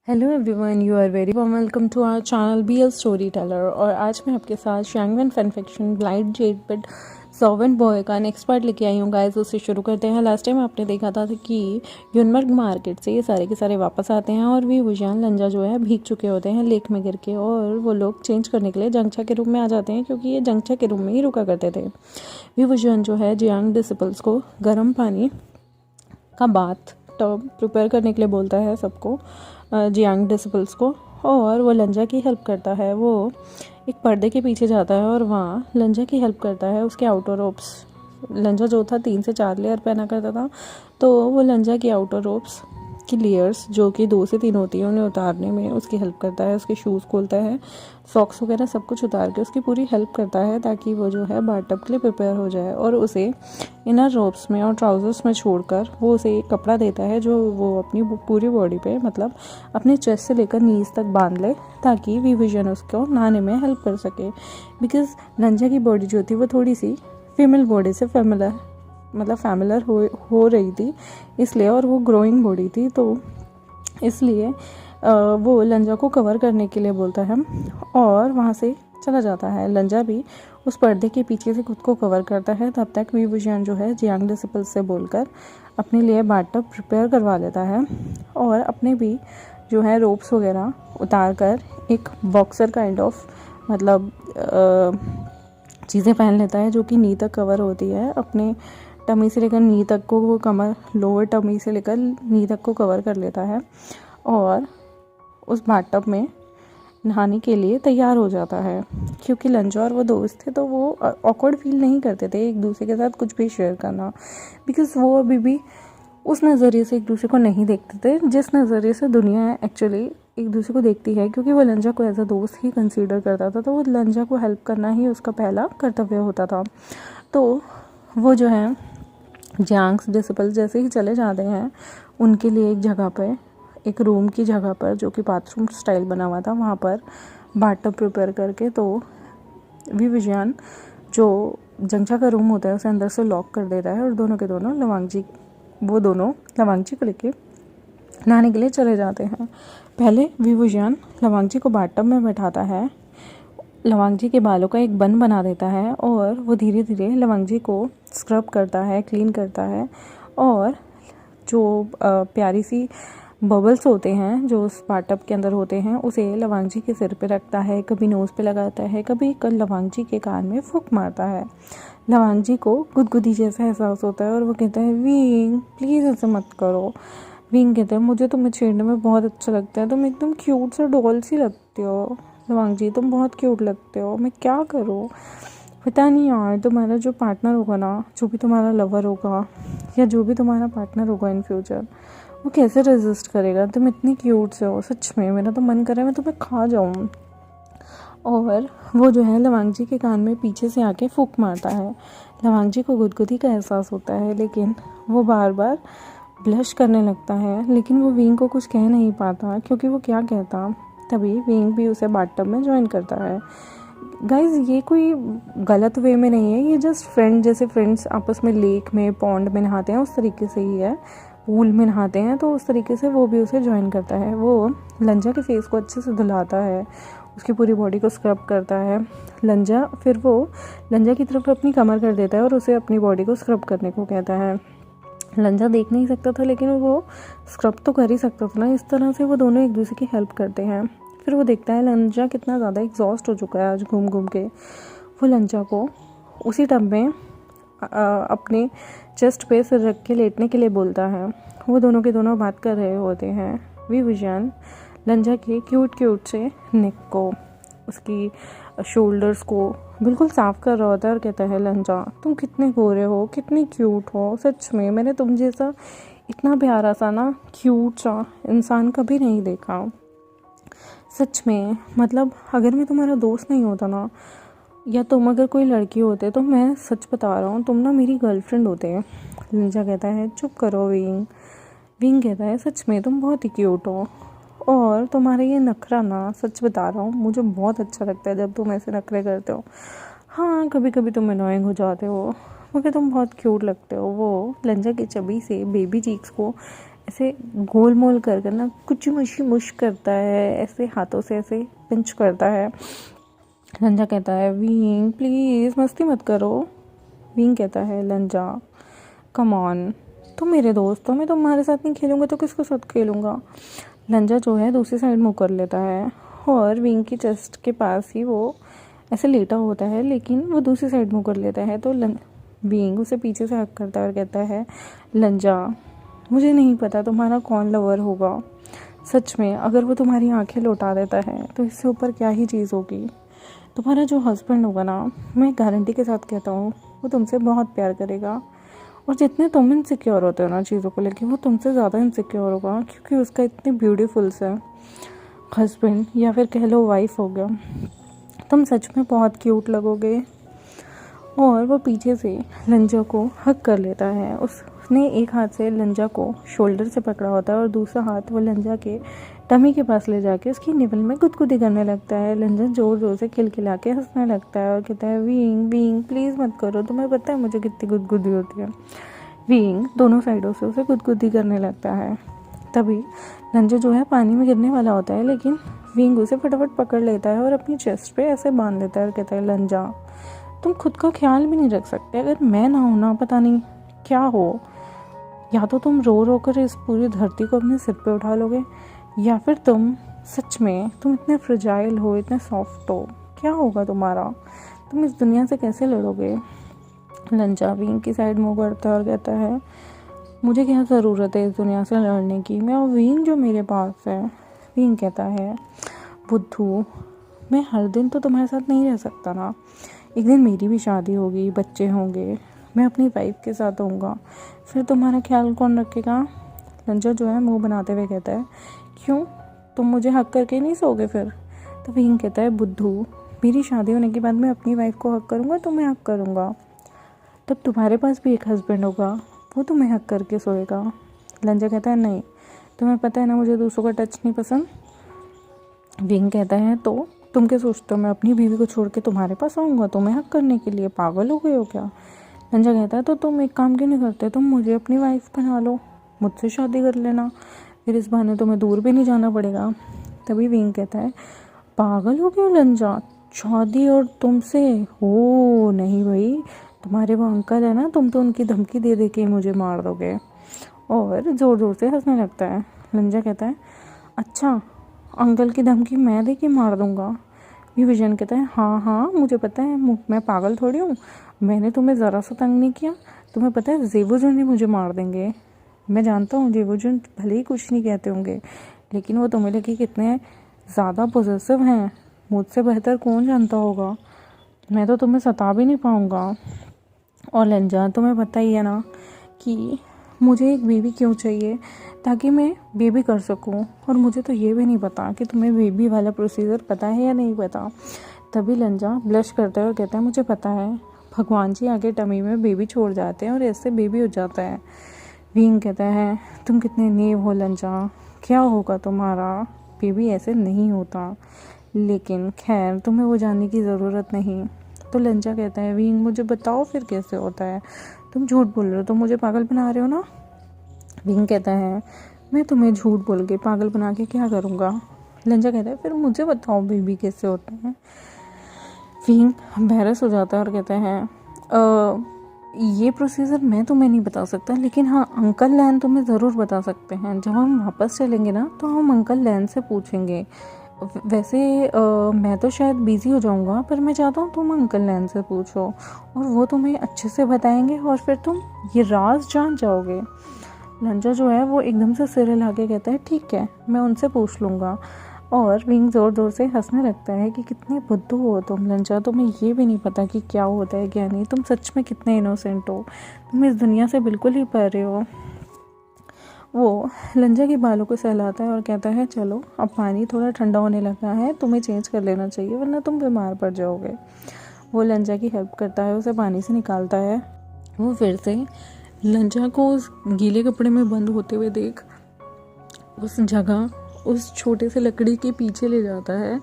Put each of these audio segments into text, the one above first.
Hello everyone, you are very warm welcome to our channel BL story teller. और आज मैं आपके साथ शैंगवन fan fiction blind jade but servant boy का नेक्स्ट पार्ट लेके आई हूँ गाइस। उससे शुरू करते हैं। लास्ट टाइम आपने देखा था कि यूनबर्ग मार्केट से ये सारे के सारे वापस आते हैं और वी वुजियान लंजा जो है भीग चुके होते हैं लेक में गिर के, और वो लोग चेंज करने के लिए जंगचा के रूम में आ जाते हैं क्योंकि ये जंगचा के रूम में ही रुका करते थे। वी वुजियान जो है जियांग डिसिपल्स को गर्म पानी का बाथ टब प्रिपेयर करने के लिए बोलता है सबको, जियांग डिसिपल्स को, और वो लंजा की हेल्प करता है। वो एक पर्दे के पीछे जाता है और वहाँ लंजा की हेल्प करता है उसके आउटर रोब्स। लंजा जो था 3 से 4 लेयर पहना करता था, तो वो लंजा की आउटर रोब्स की लेयर्स जो कि 2 से 3 होती है उन्हें उतारने में उसकी हेल्प करता है। उसके शूज़ खोलता है, सॉक्स वगैरह सब कुछ उतार के उसकी पूरी हेल्प करता है ताकि वो जो है बाथटब के लिए प्रिपेयर हो जाए। और उसे इनर रोब्स में और ट्राउजर्स में छोड़कर वो उसे एक कपड़ा देता है जो वो अपनी पूरी बॉडी पे, मतलब अपने चेस्ट से लेकर नीज तक बांध ले ताकि वी विजन उसको नहाने में हेल्प कर सके। बिकॉज लंजा की बॉडी जो थी वो थोड़ी सी फीमेल बॉडी से फैमिलर हो रही थी इसलिए, और वो ग्रोइंग बॉडी थी तो इसलिए वो लंजा को कवर करने के लिए बोलता है और वहाँ से चला जाता है। लंजा भी उस पर्दे के पीछे से खुद को कवर करता है। तब तक वी वुजियान जो है जियांग डिसिपल्स से बोलकर अपने लिए बाथटब प्रिपेयर करवा लेता है और अपने भी जो है रोप्स वगैरह उतार कर एक बॉक्सर काइंड ऑफ चीज़ें पहन लेता है जो कि नी तक कवर होती है। अपने टमी से लेकर नी तक को वो कमर, लोअर टमी से लेकर नी तक को कवर कर लेता है और उस बाथटब में नहाने के लिए तैयार हो जाता है। क्योंकि लंजा और वो दोस्त थे तो वो ऑकवर्ड फील नहीं करते थे एक दूसरे के साथ कुछ भी शेयर करना, बिकॉज़ वो अभी भी उस नज़रिए से एक दूसरे को नहीं देखते थे जिस नज़रिए से दुनिया एक्चुअली एक दूसरे को देखती है। क्योंकि वो लंजा को एज अ दोस्त ही कंसीडर करता था, तो वो लंजा को हेल्प करना ही उसका पहला कर्तव्य होता था। तो वो जो है जियांग्स डिसिपल्स जैसे ही चले जाते हैं उनके लिए एक जगह पे, एक रूम की जगह पर जो कि बाथरूम स्टाइल बना हुआ था, वहाँ पर बाथटब प्रिपेयर करके तो वी विजयान जो जंगचा का रूम होता है उसे अंदर से लॉक कर देता है और दोनों लवांगजी को लेके नहाने के लिए चले जाते हैं। पहले वी वुजियान लवांगजी को बाथटब में बैठाता है, लवांगजी के बालों का एक बन बना देता है और वो धीरे धीरे लवांगजी को स्क्रब करता है, क्लीन करता है और जो प्यारी सी बबल्स होते हैं जो उस बाथटब के अंदर होते हैं उसे लवांगजी के सिर पे रखता है, कभी नोज़ पे लगाता है, कभी लवांगजी के कान में फूंक मारता है। लवांगजी को गुदगुदी जैसा एहसास होता है और वो कहता है, विंग प्लीज़ ऐसे मत करो। विंग कहता है, मुझे तुम्हें छेड़ने में बहुत अच्छा लगता है, तुम एकदम क्यूट सा डॉल सी लगती हो लवांगजी, तुम बहुत क्यूट लगते हो, मैं क्या करूँ। पता नहीं यार, तुम्हारा जो पार्टनर होगा ना, जो भी तुम्हारा लवर होगा या जो भी तुम्हारा पार्टनर होगा इन फ्यूचर, वो कैसे रेजिस्ट करेगा। तुम इतनी क्यूट से हो, सच में मेरा तो मन कर रहा है मैं तुम्हें खा जाऊँ। और वो जो है लवांगजी के कान में पीछे से आके फूंक मारता है। लवांगजी को गुदगुदी का एहसास होता है लेकिन वो बार बार ब्लश करने लगता है, लेकिन वो विंग को कुछ कह नहीं पाता क्योंकि वो क्या कहता। तभी विंग भी उसे बाथटब में ज्वाइन करता है। गाइज ये कोई गलत वे में नहीं है, ये जस्ट फ्रेंड जैसे फ्रेंड्स आपस में लेक में पॉन्ड में नहाते हैं उस तरीके से ही है, पूल में नहाते हैं तो उस तरीके से वो भी उसे ज्वाइन करता है। वो लंजा के फेस को अच्छे से धुलाता है, उसकी पूरी बॉडी को स्क्रब करता है। फिर वो लंजा की तरफ अपनी कमर कर देता है और उसे अपनी बॉडी को स्क्रब करने को कहता है। लंजा देख नहीं सकता था लेकिन वो स्क्रब तो कर ही सकता था ना। इस तरह से वो दोनों एक दूसरे की हेल्प करते हैं। फिर वो देखता है लंजा कितना ज़्यादा एग्जॉस्ट हो चुका है आज घूम घूम के। वो लंजा को उसी टब में अपने चेस्ट पे सिर रख के लेटने के लिए बोलता है। वो दोनों के दोनों बात कर रहे होते हैं। वी विजयान लंजा के क्यूट से नेक को, उसकी शोल्डर्स को बिल्कुल साफ़ कर रहा होता है और कहता है, लंजा तुम कितने गोरे हो, कितनी क्यूट हो, सच में मैंने तुम जैसा इतना प्यारा सा ना क्यूट सा इंसान कभी नहीं देखा। सच में मतलब अगर मैं तुम्हारा दोस्त नहीं होता ना, या तुम अगर कोई लड़की होते तो मैं सच बता रहा हूँ तुम ना मेरी गर्लफ्रेंड होते। लंजा कहता है, चुप करो विंग। विंग कहता है, सच में तुम बहुत ही क्यूट हो और तुम्हारे ये नखरा ना, सच बता रहा हूँ मुझे बहुत अच्छा लगता है जब तुम ऐसे नखरे करते हो। हाँ कभी कभी तुम अनोइंग हो जाते हो, मगर तुम बहुत क्यूट लगते हो। वो लंजा की चबी से बेबी चीक्स को ऐसे गोल मोल कर कर ना कुछ मुशी मुश करता है, ऐसे हाथों से ऐसे पिंच करता है। लंजा कहता है विंग प्लीज़ मस्ती मत करो। विंग कहता है लंजा कम ऑन, तुम मेरे दोस्त हो, मैं तुम्हारे साथ नहीं खेलूँगा तो किसके साथ खेलूँगा। लंजा जो है दूसरी साइड मुँह कर लेता है और विंग की चेस्ट के पास ही वो ऐसे लेटा होता है, लेकिन वो दूसरी साइड मुँह कर लेता है। तो विंग उसे पीछे से हक करता है और कहता है लंजा मुझे नहीं पता तुम्हारा कौन लवर होगा, सच में अगर वो तुम्हारी आंखें लौटा देता है तो इससे ऊपर क्या ही चीज़ होगी। तुम्हारा जो हस्बैंड होगा ना, मैं गारंटी के साथ कहता हूँ वो तुमसे बहुत प्यार करेगा, और जितने तुम इनसिक्योर होते हो ना चीज़ों को लेके, वो तुमसे ज़्यादा इनसिक्योर होगा, क्योंकि उसका इतने ब्यूटीफुल सा हस्बैंड या फिर कह लो वाइफ हो गया। तुम सच में बहुत क्यूट लगोगे। और वो पीछे से लंजा को हक कर लेता है। उसने एक हाथ से लंजा को शोल्डर से पकड़ा होता है और दूसरा हाथ वो लंजा के टमी के पास ले जाके उसकी निपल में गुदगुदी करने लगता है। लंजा ज़ोर ज़ोर से खिलखिला के हंसने लगता है और कहता है विंग विंग प्लीज़ मत करो, तुम्हें पता है मुझे कितनी गुदगुदी होती है। विंग दोनों साइडों से उसे गुदगुदी करने लगता है। तभी लंजा जो है पानी में गिरने वाला होता है, लेकिन विंग उसे फटाफट पकड़ लेता है और अपनी चेस्ट पे ऐसे बांध लेता है और कहता है लंजा तुम खुद का ख्याल भी नहीं रख सकते, अगर मैं ना हूँ ना पता नहीं क्या हो। या तो तुम रो रो कर इस पूरी धरती को अपने सिर पे उठा लोगे, या फिर तुम सच में तुम इतने फ्रजाइल हो, इतने सॉफ्ट हो, क्या होगा तुम्हारा, तुम इस दुनिया से कैसे लड़ोगे। लंजा विंग की साइड मुँह करता है और कहता है मुझे क्या ज़रूरत है इस दुनिया से लड़ने की, मैं और विंग जो मेरे पास है। विंग कहता है बुद्धू मैं हर दिन तो तुम्हारे साथ नहीं रह सकता ना, एक दिन मेरी भी शादी होगी, बच्चे होंगे, मैं अपनी वाइफ के साथ होऊंगा, फिर तुम्हारा ख्याल कौन रखेगा। लंजा जो है मुंह बनाते हुए कहता है क्यों तुम मुझे हक करके नहीं सोओगे फिर। तो विंग कहता है बुद्धू मेरी शादी होने के बाद मैं अपनी वाइफ को हक करूँगा, तुम्हें हक करूँगा, तब तुम्हारे पास भी एक हस्बैंड होगा, वो तुम्हें हक करके सोएगा। लंजा कहता है नहीं, तुम्हें पता है ना मुझे दूसरों का टच नहीं पसंद। विंग कहता है तो तुम क्या सोचते हो मैं अपनी बीवी को छोड़ के तुम्हारे पास आऊँगा तुम्हें हक करने के लिए, पागल हो गए हो क्या। लंजा कहता है तो तुम एक काम क्यों नहीं करते, तुम मुझे अपनी वाइफ बना लो, मुझसे शादी कर लेना, फिर इस बहाने तुम्हें दूर भी नहीं जाना पड़ेगा। तभी विंग कहता है पागल हो गया लंजा, शादी और तुमसे हो नहीं भाई, तुम्हारे वो अंकल है ना, तुम तो उनकी धमकी दे दे के मुझे मार दोगे। और ज़ोर ज़ोर से हंसने लगता है। लंजा कहता है अच्छा अंकल की धमकी मैं दे के मार दूँगा। विजन कहता है हाँ मुझे पता है, मैं पागल थोड़ी हूँ, मैंने तुम्हें ज़रा सा तंग नहीं किया, तुम्हें पता है जेवुजुन ही मुझे मार देंगे। मैं जानता हूँ जेवुजुन भले ही कुछ नहीं कहते होंगे, लेकिन वो तुम्हें लेके कितने ज़्यादा पॉजिटिव हैं, मुझसे बेहतर कौन जानता होगा, मैं तो तुम्हें सता भी नहीं पाऊँगा। और लंजा तुम्हें पता ही है ना कि मुझे एक बेबी क्यों चाहिए, ताकि मैं बेबी कर सकूं, और मुझे तो ये भी नहीं पता कि तुम्हें बेबी वाला प्रोसीजर पता है या नहीं पता। तभी लंजा ब्लश करता है और कहता है मुझे पता है, भगवान जी आगे टमी में बेबी छोड़ जाते हैं और ऐसे बेबी हो जाता है। विंग कहता है तुम कितने नेव हो लंजा, क्या होगा तुम्हारा, बेबी ऐसे नहीं होता, लेकिन खैर तुम्हें वो जानने की ज़रूरत नहीं। तो लंजा कहता है विंग मुझे बताओ फिर कैसे होता है, तुम झूठ बोल रहे हो, तुम मुझे पागल बना रहे हो ना। विंग कहता है मैं तुम्हें झूठ बोल के पागल बना के क्या करूँगा। लंजा कहता है फिर मुझे बताओ बेबी कैसे होता है। विंग एम्बैरस हो जाता है और कहता है ये प्रोसीजर मैं तुम्हें नहीं बता सकता, लेकिन हाँ अंकल लैन तुम्हें ज़रूर बता सकते हैं, जब हम वापस चलेंगे ना तो हम अंकल लैन से पूछेंगे। वैसे मैं तो शायद बिज़ी हो जाऊंगा, पर मैं चाहता हूँ तुम अंकल लैन से पूछो और वो तुम्हें अच्छे से बताएंगे और फिर तुम ये राज जान जाओगे। लंजा जो है वो एकदम से सिर हिला के कहता है ठीक है मैं उनसे पूछ लूँगा। और विंग ज़ोर ज़ोर से हंसने लगता है कि कितने बुद्धू हो तुम लंजा, तुम्हें ये भी नहीं पता कि क्या होता है क्या नहीं, तुम सच में कितने इनोसेंट हो, तुम इस दुनिया से बिल्कुल ही परे हो। वो लंजा के बालों को सहलाता है और कहता है चलो अब पानी थोड़ा ठंडा होने लगा है, तुम्हें चेंज कर लेना चाहिए वरना तुम बीमार पड़ जाओगे। वो लंजा की हेल्प करता है, उसे पानी से निकालता है। वो फिर से लंजा को उस गीले कपड़े में बंद होते हुए देख उस जगह उस छोटे से लकड़ी के पीछे ले जाता है,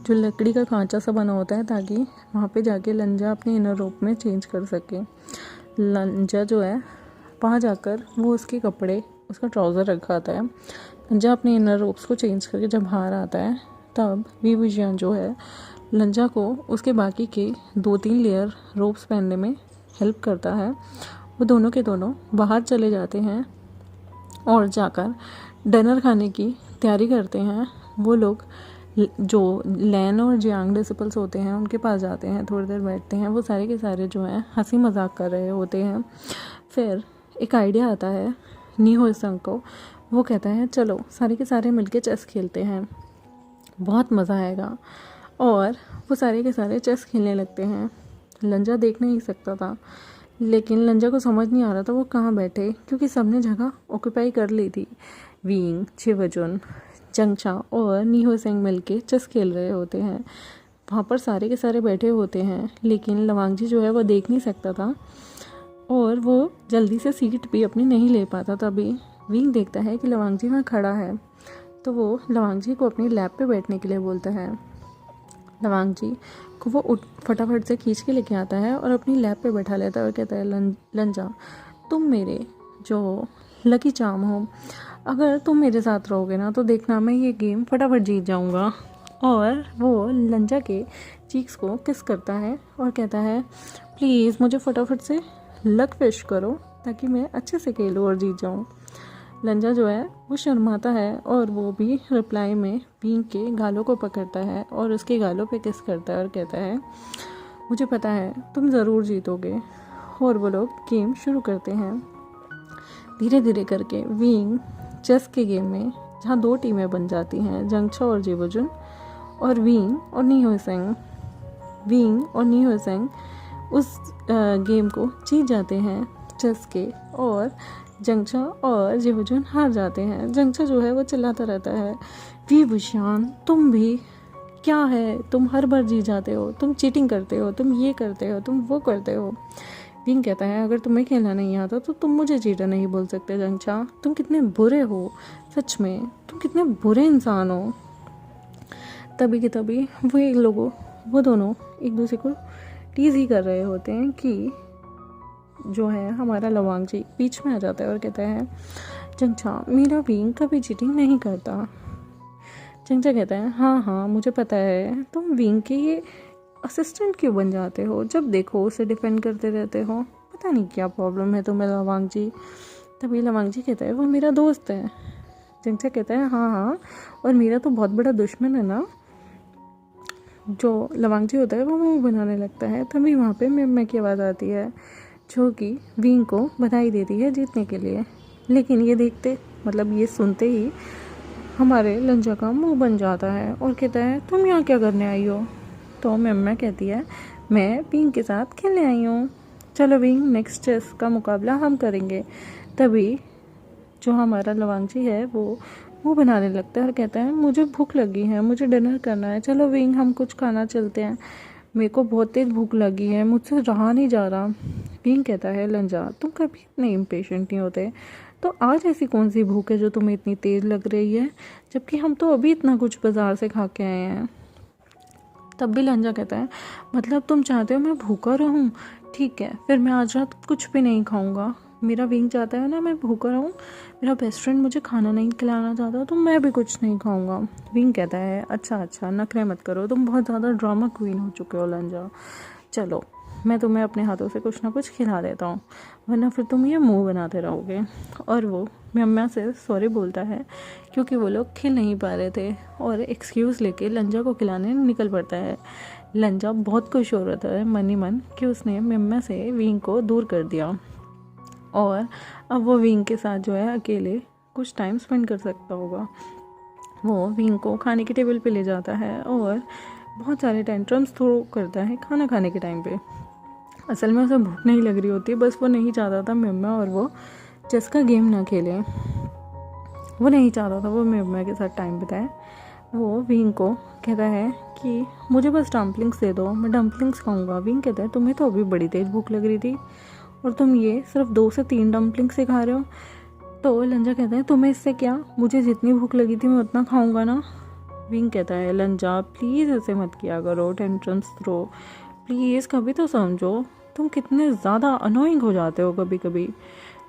जो लकड़ी का खांचा सा बना होता है, ताकि वहाँ पे जाके लंजा अपने इनर रूप में चेंज कर सके। लंजा जो है वहाँ जाकर वो उसके कपड़े उसका ट्राउज़र रखा आता है। लंजा अपने इनर रोब्स को चेंज करके जब बाहर आता है तब वी विजयन जो है लंजा को उसके बाकी के 2-3 लेयर रोब्स पहनने में हेल्प करता है। वो दोनों के दोनों बाहर चले जाते हैं और जाकर डिनर खाने की तैयारी करते हैं। वो लोग जो लैन और जियांग डिसिपल्स होते हैं उनके पास जाते हैं, थोड़ी देर बैठते हैं। वो सारे के सारे जो हैं हंसी मजाक कर रहे होते हैं। फिर एक आइडिया आता है नी हो संग को। वो कहता है चलो सारे के सारे मिलके चेस खेलते हैं, बहुत मज़ा आएगा। और वो सारे के सारे चेस खेलने लगते हैं। लंजा देख नहीं सकता था, लेकिन लंजा को समझ नहीं आ रहा था वो कहाँ बैठे, क्योंकि सबने जगह ऑक्यूपाई कर ली थी। विंग, छिवजुन, जंगचा और नी हो सेंग मिलके चेस खेल रहे होते हैं। वहाँ पर सारे के सारे बैठे होते हैं, लेकिन लवांगजी जो है वो देख नहीं सकता था और वो जल्दी से सीट भी अपनी नहीं ले पाता। तभी विंग देखता है कि लवांगजी वहाँ खड़ा है, तो वो लवांगजी को अपनी लैब पे बैठने के लिए बोलता है। लवांगजी को वो फटाफट से खींच के लेके आता है और अपनी लैब पे बैठा लेता है और कहता है लंजा, तुम मेरे जो लकी चार्म हो, अगर तुम मेरे साथ रहोगे ना तो देखना मैं ये गेम फटाफट जीत जाऊंगा। और वो लंजा के चीक्स को किस करता है और कहता है प्लीज़ मुझे फटाफट से लक फिश करो ताकि मैं अच्छे से खेलूँ और जीत जाऊँ। लंजा जो है वो शर्माता है और वो भी रिप्लाई में विंग के गालों को पकड़ता है और उसके गालों पे किस करता है और कहता है मुझे पता है तुम ज़रूर जीतोगे। और वो लोग गेम शुरू करते हैं। धीरे धीरे करके विंग चेस के गेम में जहाँ 2 टीमें बन जाती हैं, जंगचा और जिवजुन, और विंग और नी हो सेंग उस गेम को जीत जाते हैं चेस के, और जंगचा और जिवजुन हार जाते हैं। जंगचा जो है वो चिल्लाता रहता है वी बुशियान तुम भी क्या है, तुम हर बार जीत जाते हो, तुम चीटिंग करते हो, तुम ये करते हो, तुम वो करते हो। विंग कहता है अगर तुम्हें खेलना नहीं आता तो तुम मुझे चीटर नहीं बोल सकते जंगचा, तुम कितने बुरे हो, सच में तुम कितने बुरे इंसान हो। तभी के तभी वो दोनों एक दूसरे को टीज ही कर रहे होते हैं कि जो है हमारा लवांगजी बीच में आ जाता है और कहता है जंगचा मेरा विंग कभी चीटिंग नहीं करता। जंगचा कहता है हाँ मुझे पता है, तुम विंग के ये असिस्टेंट क्यों बन जाते हो, जब देखो उसे डिफेंड करते रहते हो, पता नहीं क्या प्रॉब्लम है तुम्हें लवांगजी। तभी लवांगजी कहता है वो मेरा दोस्त है। जंगचा कहता है हाँ और मेरा तो बहुत बड़ा दुश्मन है ना। जो लवांगजी होता है वो मुंह बनाने लगता है। तभी वहाँ पे मैं की आवाज़ आती है जो कि विंग को बधाई देती है जीतने के लिए। लेकिन ये सुनते ही हमारे लंजा का मुंह बन जाता है और कहता है तुम यहाँ क्या करने आई हो। तो मैं कहती है मैं विंग के साथ खेलने आई हूँ, चलो विंग नेक्स्ट चेस का मुकाबला हम करेंगे। तभी जो हमारा लवांगजी है वो मुंह बनाने लगता है और कहता है मुझे भूख लगी है, मुझे डिनर करना है, चलो विंग हम कुछ खाना चलते हैं, मेरे को बहुत तेज़ भूख लगी है, मुझसे रहा नहीं जा रहा। विंग कहता है लंजा तुम कभी इतने इम्पेशेंट नहीं होते, तो आज ऐसी कौन सी भूख है जो तुम्हें इतनी तेज़ लग रही है, जबकि हम तो अभी इतना कुछ बाज़ार से खा के आए हैं। तब भी लंजा कहता है मतलब तुम चाहते हो मैं भूखा रहूं, ठीक है फिर मैं आज रात कुछ भी नहीं खाऊंगा। मेरा विंग चाहता है ना मैं भूखा रहूं, मेरा बेस्ट फ्रेंड मुझे खाना नहीं खिलाना चाहता तो मैं भी कुछ नहीं खाऊंगा। विंग कहता है अच्छा नखरे मत करो, तुम बहुत ज़्यादा ड्रामा क्वीन हो चुके हो लंजा, चलो मैं तुम्हें अपने हाथों से कुछ ना कुछ खिला देता हूँ, वरना फिर तुम ये मुंह बनाते रहोगे। और वो मम्मा से सॉरी बोलता है क्योंकि वो लोग खेल नहीं पा रहे थे और एक्सक्यूज़ लेके लंजा को खिलाने निकल पड़ता है। लंजा बहुत खुश हो रहा था मन ही मन कि उसने मम्मा से विंग को दूर कर दिया और अब वो विंग के साथ जो है अकेले कुछ टाइम स्पेंड कर सकता होगा। वो विंग को खाने के टेबल पे ले जाता है और बहुत सारे टेंट्रम्स थ्रो करता है खाना खाने के टाइम पे। असल में उसे भूख नहीं लग रही होती, बस वो नहीं चाहता था मम्मा और वो चेस का गेम ना खेले, वो नहीं चाहता था वो मम्मा के साथ टाइम बिताए। वो विंग को कहता है कि मुझे बस डम्पलिंग्स दे दो, मैं डम्पलिंग्स खाऊंगा। विंग कहता है तुम्हें तो अभी बड़ी तेज़ भूख लग रही थी और तुम ये सिर्फ 2 से 3 डम्पलिंग्स से खा रहे हो। तो लंजा कहता है तुम्हें इससे क्या, मुझे जितनी भूख लगी थी मैं उतना खाऊंगा ना। विंग कहता है लंजा प्लीज़ ऐसे मत किया करो, टेंट्रम्स थ्रो प्लीज़, कभी तो समझो, तुम कितने ज़्यादा अनोइंग हो जाते हो कभी कभी।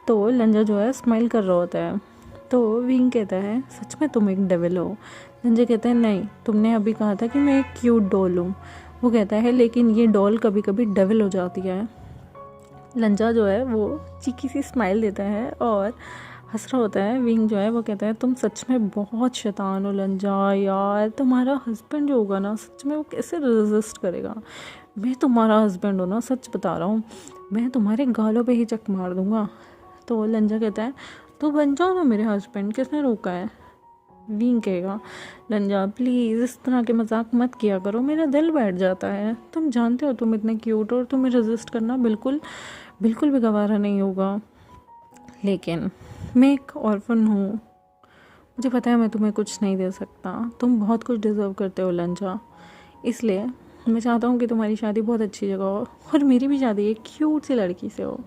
तो लंजा जो है स्माइल कर रहा होता है तो विंग कहता है सच में तुम एक डेविल हो। लंजा कहता है नहीं, तुमने अभी कहा था कि मैं एक क्यूट डॉल हूँ। वो कहता है लेकिन ये डॉल कभी कभी डेविल हो जाती है। लंजा जो है वो चीकी सी स्माइल देता है और हंस रहा होता है। विंग जो है वो कहता है तुम सच में बहुत शैतान हो लंजा, यार तुम्हारा हस्बैंड जो होगा ना सच में वो कैसे रेजिस्ट करेगा। मैं तुम्हारा हस्बैंड हो ना, सच बता रहा हूँ, मैं तुम्हारे गालों पे ही चक मार दूँगा। तो लंजा कहता है तो बन जाओ ना मेरे हस्बैंड, किसने रोका है। विंग कहेगा लंजा प्लीज़ इस तरह के मजाक मत किया करो, मेरा दिल बैठ जाता है। तुम जानते हो तुम इतने क्यूट हो और तुम्हें रेजिस्ट करना बिल्कुल बिल्कुल भी गवारा नहीं होगा। लेकिन मैं एक ऑर्फन हूँ, मुझे पता है मैं तुम्हें कुछ नहीं दे सकता, तुम बहुत कुछ डिज़र्व करते हो लंजा, इसलिए मैं चाहता हूँ कि तुम्हारी शादी बहुत अच्छी जगह हो और मेरी भी शादी एक क्यूट सी लड़की से हो।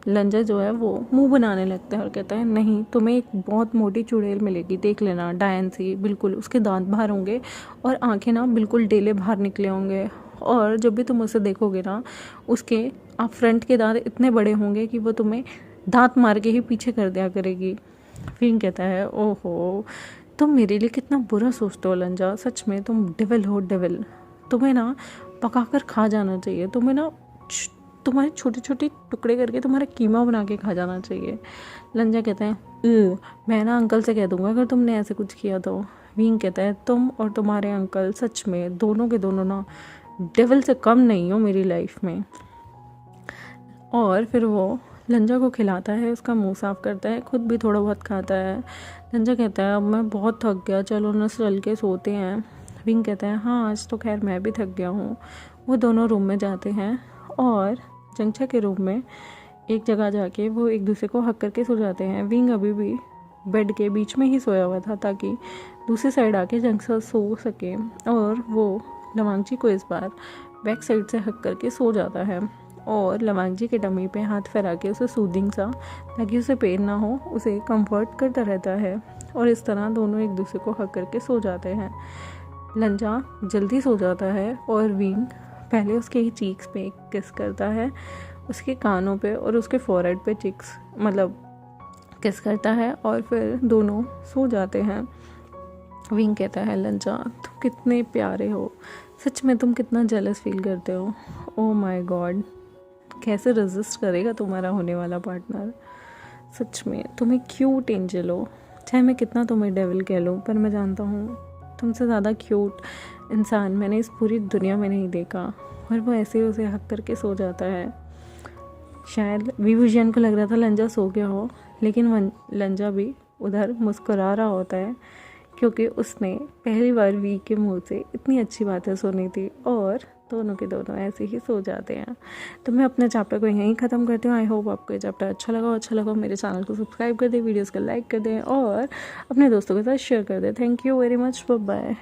लंजा जो है वो मुंह बनाने लगता है और कहता है नहीं, तुम्हें एक बहुत मोटी चुड़ैल मिलेगी, देख लेना, डायन सी, बिल्कुल उसके दांत बाहर होंगे और आंखें ना बिल्कुल डेले बाहर निकले होंगे, और जब भी तुम उसे देखोगे ना उसके आप फ्रंट के दांत इतने बड़े होंगे कि वो तुम्हें दांत मार के ही पीछे कर दिया करेगी। विंग कहता है ओहो, तुम मेरे लिए कितना बुरा सोचते हो लंजा, सच में तुम डेविल हो डेविल, तुम्हें ना पका कर खा जाना चाहिए, तुम्हें ना तुम्हारे छोटे छोटे टुकड़े करके तुम्हारा कीमा बना के खा जाना चाहिए। लंजा कहता है मैं ना अंकल से कह दूंगा अगर तुमने ऐसे कुछ किया तो। विंग कहता है तुम और तुम्हारे अंकल सच में दोनों के दोनों ना डेविल से कम नहीं हो मेरी लाइफ में। और फिर वो लंजा को खिलाता है, उसका मुंह साफ़ करता है, खुद भी थोड़ा बहुत खाता है। लंजा कहता है अब मैं बहुत थक गया, चलो ना चल के सोते हैं। विंग कहता है हाँ आज तो खैर मैं भी थक गया हूँ। वो दोनों रूम में जाते हैं और जंगछा के रूम में एक जगह जाके वो एक दूसरे को हक करके सो जाते हैं। विंग अभी भी बेड के बीच में ही सोया हुआ था ताकि दूसरी साइड आके जंगछा सो सके, और वो लवांगजी को इस बार बैक साइड से हक करके सो जाता है और लवांगजी के डमी पे हाथ फैला के उसे सूदिंग सा, ताकि उसे पेन ना हो, उसे कंफर्ट करता रहता है। और इस तरह दोनों एक दूसरे को हक करके सो जाते हैं। लंजा जल्दी सो जाता है और विंग पहले उसके ही चीक्स पे किस करता है, उसके कानों पे और उसके फोरहेड पे चिक्स मतलब किस करता है, और फिर दोनों सो जाते हैं। विंग कहता है लंजा तुम कितने प्यारे हो, सच में तुम कितना जेलस फील करते हो, ओ माय गॉड, कैसे रेजिस्ट करेगा तुम्हारा होने वाला पार्टनर, सच में तुम एक क्यूट एंजल हो, चाहे मैं कितना तुम्हें डेविल कह लूँ पर मैं जानता हूँ तुमसे ज़्यादा क्यूट इंसान मैंने इस पूरी दुनिया में नहीं देखा। और वो ऐसे ही उसे हक करके सो जाता है। शायद विभूषण को लग रहा था लंजा सो गया हो, लेकिन लंजा भी उधर मुस्कुरा रहा होता है क्योंकि उसने पहली बार वी के मुंह से इतनी अच्छी बातें सुनी थी, और दोनों के दोनों ऐसे ही सो जाते हैं। तो मैं अपने चैप्टर को यहीं ख़त्म करती हूँ। आई होप आपको ये चैप्टर अच्छा लगा मेरे चैनल को सब्सक्राइब कर दें, वीडियोज़ को लाइक कर दें और अपने दोस्तों के साथ शेयर कर दें। Thank you very much, bye bye.